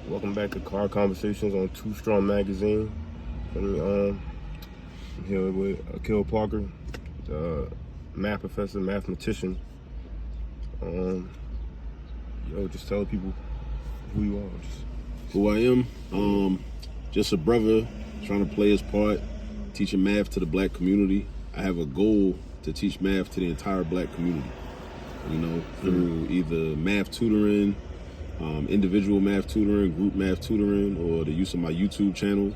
Welcome back to Car Conversations on Too Strong Magazine. I'm here with Akil Parker, math professor, mathematician. Just tell people who you are. Who I am? Just a brother trying to play his part, teaching math to the black community. I have a goal to teach math to the entire black community, through either math tutoring, individual math tutoring, group math tutoring, or the use of my YouTube channel,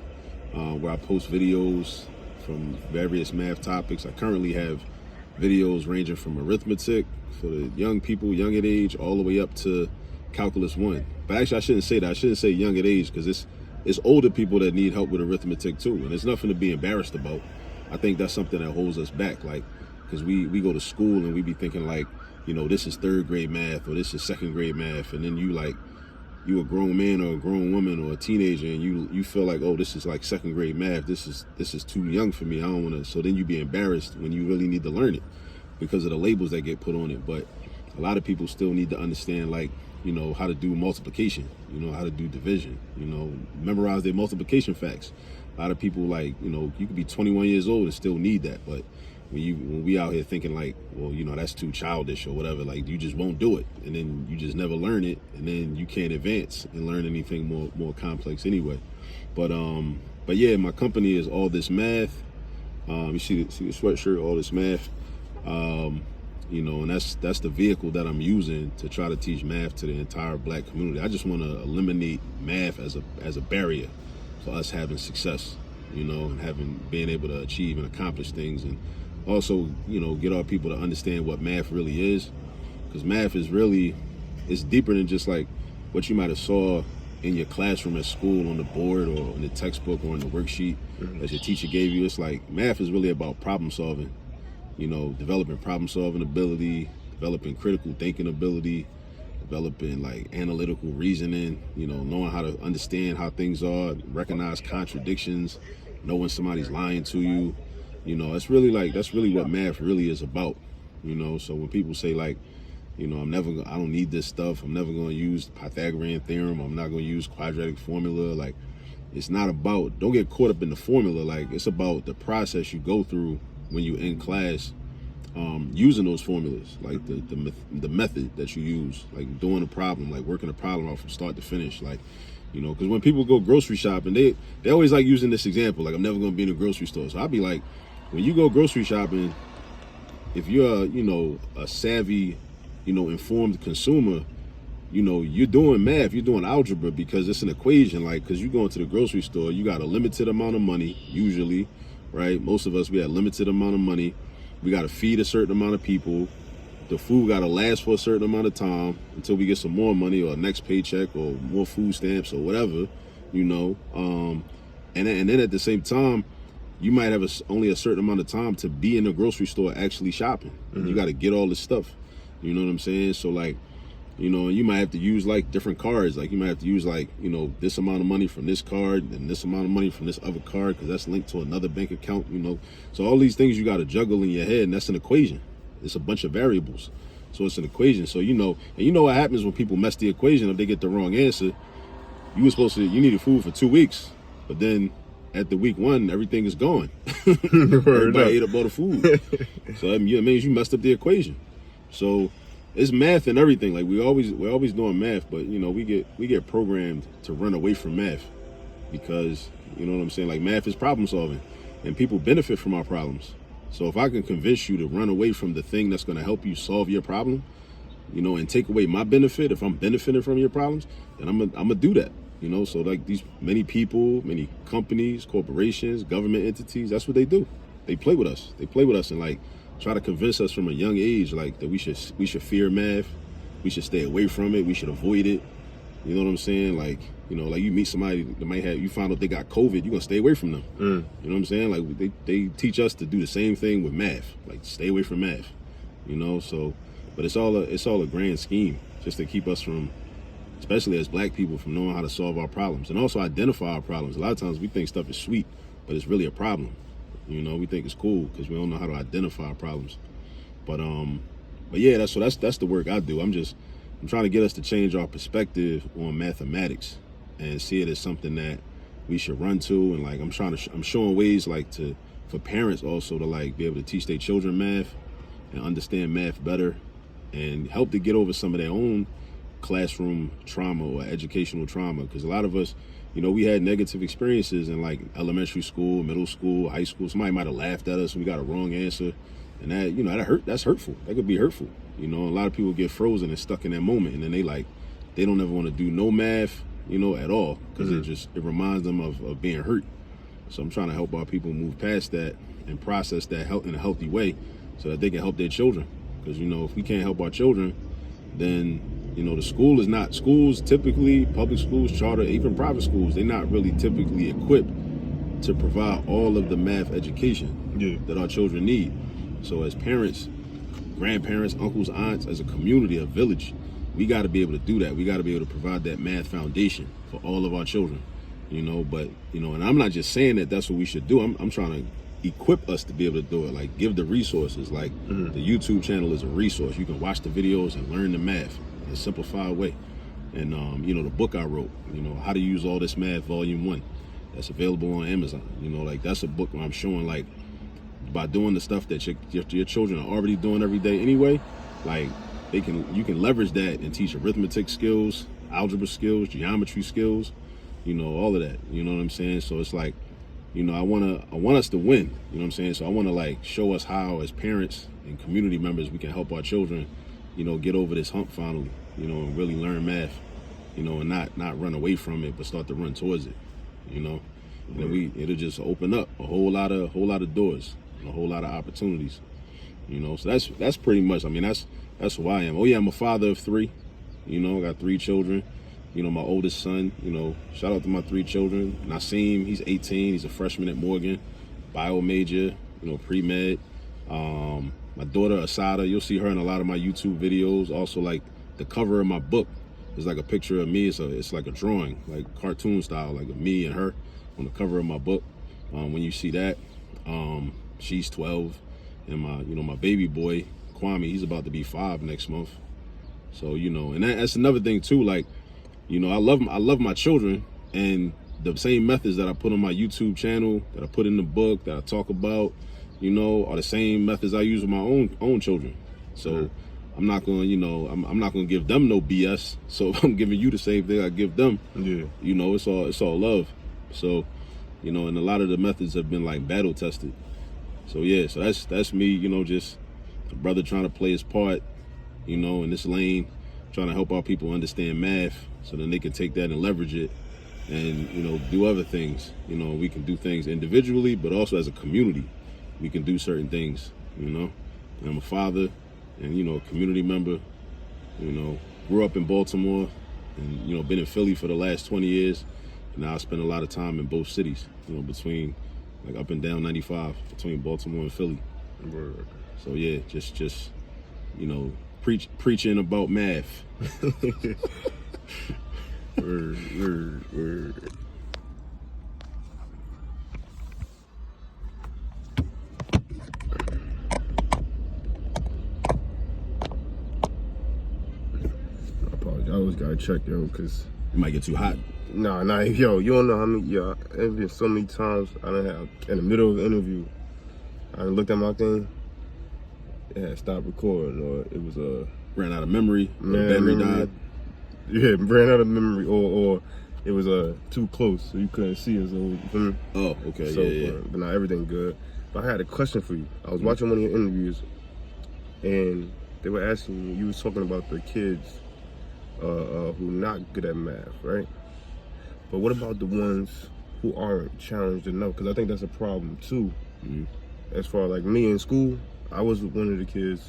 where I post videos from various math topics. I currently have videos ranging from arithmetic for the young people, young at age, all the way up to Calculus 1. But actually, I shouldn't say that. I shouldn't say young at age, because it's older people that need help with arithmetic too, and there's nothing to be embarrassed about. I think that's something that holds us back, because we go to school and we be thinking this is third grade math or this is second grade math, and then you a grown man or a grown woman or a teenager, and you feel like, oh, this is like second grade math. This is too young for me. I don't want to. So then you be embarrassed when you really need to learn it because of the labels that get put on it. But a lot of people still need to understand how to do multiplication, how to do division, memorize their multiplication facts. A lot of people you could be 21 years old and still need that, but when we out here thinking that's too childish or whatever, you just won't do it, and then you just never learn it, and then you can't advance and learn anything more complex anyway. But yeah, my company is All This Math. You see the sweatshirt, All This Math. And that's the vehicle that I'm using to try to teach math to the entire black community. I just want to eliminate math as a barrier for us having success, and being able to achieve and accomplish things, and also, get our people to understand what math really is, because math is it's deeper than just what you might have saw in your classroom at school on the board or in the textbook or in the worksheet that your teacher gave you. It's math is really about problem solving, developing problem solving ability, developing critical thinking ability, developing analytical reasoning, knowing how to understand how things are, recognize contradictions, knowing somebody's lying to you. It's really that's really what math really is about. So when people say I don't need this stuff, I'm never going to use the Pythagorean theorem, I'm not going to use quadratic formula, it's not about, don't get caught up in the formula. It's about the process you go through when you're in class, using those formulas, the method that you use, doing a problem, working a problem out from start to finish, because when people go grocery shopping, they always using this example, I'm never going to be in a grocery store. So I'll be when you go grocery shopping, if you're a savvy, informed consumer, you're doing math, you're doing algebra, because it's an equation. Because you go into the grocery store, you got a limited amount of money, usually, right? Most of us, we have limited amount of money. We got to feed a certain amount of people. The food got to last for a certain amount of time until we get some more money or next paycheck or more food stamps or whatever, and then at the same time, you might have only a certain amount of time to be in the grocery store actually shopping. You got to get all this stuff. You know what I'm saying? So you might have to use different cards. You might have to use this amount of money from this card and this amount of money from this other card, because that's linked to another bank account. So all these things you got to juggle in your head, and that's an equation. It's a bunch of variables, so it's an equation. So and what happens when people mess the equation if they get the wrong answer. You needed food for 2 weeks, but then at the week 1, everything is gone. Everybody ate up all the food. So it means you messed up the equation. So it's math and everything. We're always doing math, but we get programmed to run away from math, because what I'm saying, math is problem solving, and people benefit from our problems. So if I can convince you to run away from the thing that's going to help you solve your problem, and take away my benefit, if I'm benefiting from your problems, then I'm gonna do that. So these many people, many companies, corporations, government entities, that's what they do. They play with us. And try to convince us from a young age that we should fear math, we should stay away from it, we should avoid it. You know what I'm saying? You meet somebody that you find out they got COVID, you're gonna stay away from them. You know what I'm saying? They teach us to do the same thing with math, stay away from math. So, but it's all a grand scheme just to keep us from, especially as black people, from knowing how to solve our problems and also identify our problems. A lot of times we think stuff is sweet, but it's really a problem. We think it's cool because we don't know how to identify our problems. But yeah, that's the work I do. I'm just I'm trying to get us to change our perspective on mathematics and see it as something that we should run to. And like, I'm showing ways like for parents also to like be able to teach their children math and understand math better and help to get over some of their own classroom trauma or educational trauma. Because a lot of us, you know, we had negative experiences in like elementary school, middle school, high school. Somebody might have laughed at us when we got a wrong answer. And that, you know, that's hurtful. That could be hurtful. You know, a lot of people get frozen and stuck in that moment. And then they don't ever want to do no math, you know, at all. Because it reminds them of being hurt. So I'm trying to help our people move past that and process that in a healthy way so that they can help their children. Because, you know, if we can't help our children, then, you know, the schools typically, public schools, charter, even private schools, they're not really typically equipped to provide all of the math education that our children need. So as parents, grandparents, uncles, aunts, as a community, a village, we got to be able to do that. We got to be able to provide that math foundation for all of our children, you know. But, you know, and I'm not just saying that that's what we should do. I'm trying to equip us to be able to do it, like give the resources. Like the YouTube channel is a resource. You can watch the videos and learn the math in a simplified way. And, you know, the book I wrote, you know, How to Use All This Math, Volume 1, that's available on Amazon. You know, like that's a book where I'm showing like, by doing the stuff that your children are already doing every day anyway, like you can leverage that and teach arithmetic skills, algebra skills, geometry skills, you know, all of that. You know what I'm saying? So it's like, you know, I want us to win. You know what I'm saying? So I want to like show us how, as parents and community members, we can help our children, you know, get over this hump finally, you know, and really learn math, you know, and not run away from it, but start to run towards it, you know. And then it'll just open up a whole lot of doors. A whole lot of opportunities, you know. So that's pretty much, I mean, that's who I am. Oh yeah, I'm a father of 3, you know. I got 3 children, you know. My oldest son, you know, shout out to my 3 children. Nasim, he's 18, he's a freshman at Morgan, bio major, you know, pre-med. My daughter Asada, you'll see her in a lot of my YouTube videos. Also, like the cover of my book is like a picture of me. It's like a drawing, like cartoon style, like of me and her on the cover of my book. When you see that, she's 12, and my baby boy Kwame, he's about to be 5 next month. So, you know, and that's another thing too. Like, you know, I love my children, and the same methods that I put on my YouTube channel, that I put in the book, that I talk about, you know, are the same methods I use with my own children. So I'm not gonna, you know, I'm not gonna give them no BS. So if I'm giving you the same thing I give them, you know, it's all love. So, you know, and a lot of the methods have been like battle tested. So yeah, so that's me, you know, just a brother trying to play his part, you know, in this lane, trying to help our people understand math so then they can take that and leverage it and, you know, do other things. You know, we can do things individually, but also as a community, we can do certain things, you know. And I'm a father and, you know, a community member, you know, grew up in Baltimore and, you know, been in Philly for the last 20 years. And now I spend a lot of time in both cities, you know, between like up and down 95 between Baltimore and Philly. So yeah, just you know, preaching about math. Word. I apologize. I always gotta check, yo, because it might get too hot. Nah, yo, you don't know how many, it's been so many times I done have, in the middle of the interview, I done looked at my thing, it had stopped recording, or it was ran out of memory, battery died. Yeah, ran out of memory, or it was too close, so you couldn't see us. Oh, okay, so, yeah. But now everything good. But I had a question for you. I was watching one of your interviews, and they were asking you was talking about the kids who not good at math, right? But what about the ones who aren't challenged enough? Because I think that's a problem too. As far as like me in school, I was one of the kids